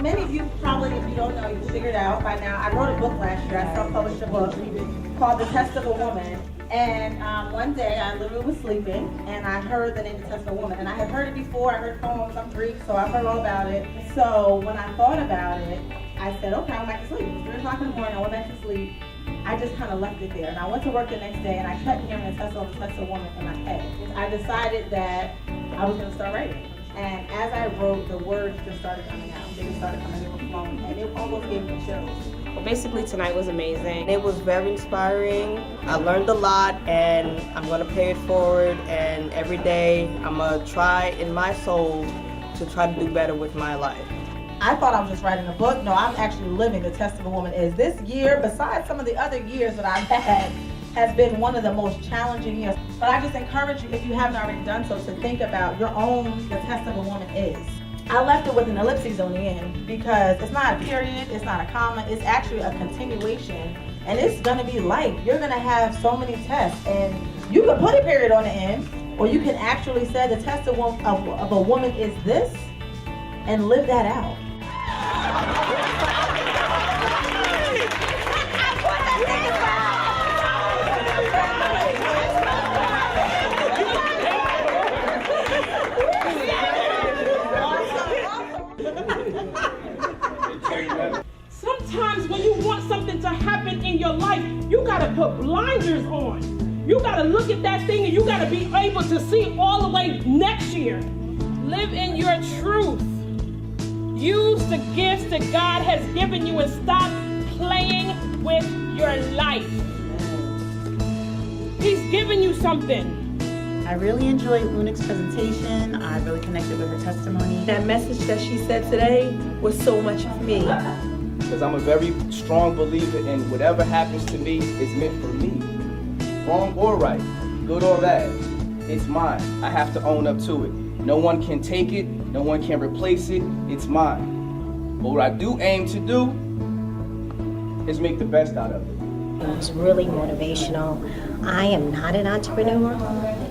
many of you probably, if you don't know, you figured out by now. I wrote a book last year. I self-published a book called The Test of a Woman. And one day I literally was sleeping and I heard the name The Test of a Woman. And I had heard it before. I heard poems. I'm Greek, so I've heard all about it. So when I thought about it, I said, okay, I went back to sleep. It was 3 o'clock in the morning. I went back to sleep. I just kind of left it there. And I went to work the next day and I kept hearing The Test of a Woman in my head. I decided that I was going to start writing. And as I wrote, the words just started coming out. They just started coming, they were flowing, and it almost gave me chills. Well, basically tonight was amazing. It was very inspiring. I learned a lot and I'm gonna pay it forward, and every day I'm gonna try in my soul to try to do better with my life. I thought I was just writing a book. No, I'm actually living The Test of a Woman. Is this year, besides some of the other years that I've had, has been one of the most challenging years. But I just encourage you, if you haven't already done so, to think about your own The Test of a Woman is. I left it with an ellipses on the end because it's not a period, it's not a comma, it's actually a continuation. And it's gonna be life. You're gonna have so many tests, and you can put a period on the end, or you can actually say the test of a woman is this, and live that out. Sometimes when you want something to happen in your life, you gotta put blinders on. You gotta look at that thing and you gotta be able to see all the way next year. Live in your truth. Use the gifts that God has given you and stop playing with your life. He's given you something. I really enjoyed Lunak's presentation. I really connected with her testimony. That message that she said today was so much for me. Because I'm a very strong believer in whatever happens to me is meant for me. Wrong or right, good or bad, it's mine. I have to own up to it. No one can take it, no one can replace it, it's mine. But what I do aim to do is make the best out of it. It was really motivational. I am not an entrepreneur,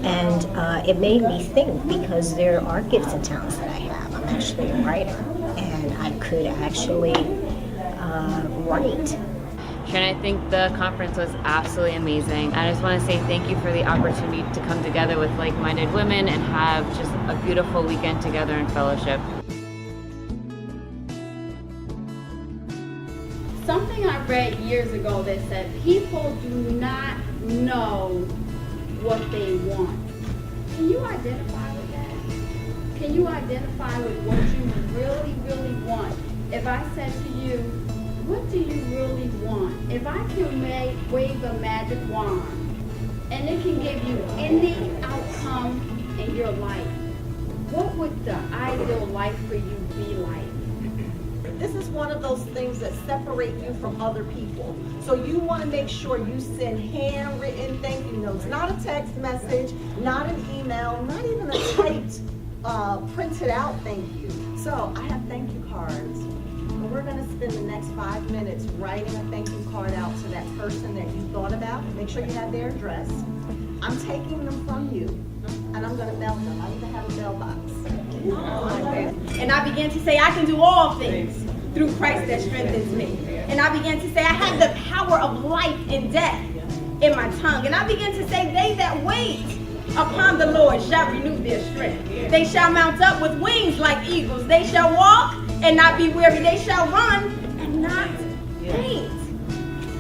and it made me think, because there are gifts and talents that I have. I'm actually a writer, and I could actually write. And I think the conference was absolutely amazing. I just want to say thank you for the opportunity to come together with like-minded women and have just a beautiful weekend together in fellowship. Something I read years ago that said people do not know what they want. Can you identify with that? Can you identify with what you really, really want? If I said to you, what do you really want? If I can wave a magic wand and it can give you any outcome in your life, what would the ideal life for you be like? This is one of those things that separate you from other people. So you want to make sure you send handwritten thank you notes, not a text message, not an email, not even a typed, printed out thank you. So I have thank you cards. We're going to spend the next 5 minutes writing a thank you card out to that person that you thought about. Make sure you have their address. I'm taking them from you, and I'm going to mail them. I even have a mailbox. And I began to say, I can do all things through Christ that strengthens me. And I began to say, I have the power of life and death in my tongue. And I began to say, they that wait upon the Lord shall renew their strength. They shall mount up with wings like eagles. They shall walk and not be weary. They shall run and not faint.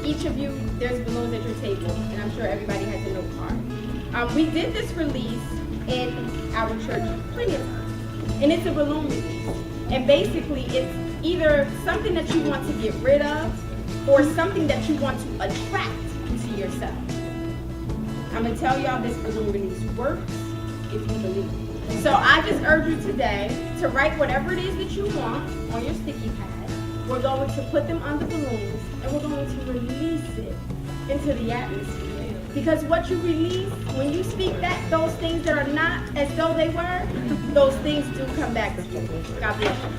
Each of you, there's balloons at your table, and I'm sure everybody has a note card. We did this release in our church plenty of times, and it's a balloon release. And basically, it's either something that you want to get rid of or something that you want to attract to yourself. I'm going to tell y'all this balloon release works if you believe it. So I just urge you today to write whatever it is that you want on your sticky pad. We're going to put them on the balloons and we're going to release it into the atmosphere. Because what you release, when you speak those things that are not as though they were, those things do come back to you. God bless you.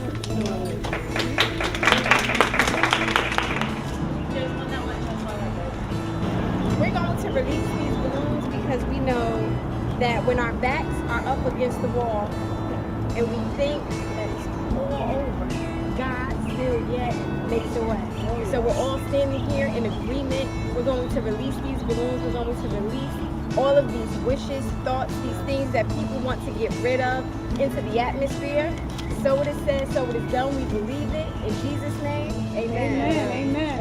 We're going to release these balloons because we know that when our backs are up against the wall and we think that it's all over, God still yet makes a way. So we're all standing here in agreement. We're going to release these balloons. We're going to release all of these wishes, thoughts, these things that people want to get rid of into the atmosphere. So it is said, so it is done. We believe it. In Jesus' name, amen. Amen. Amen.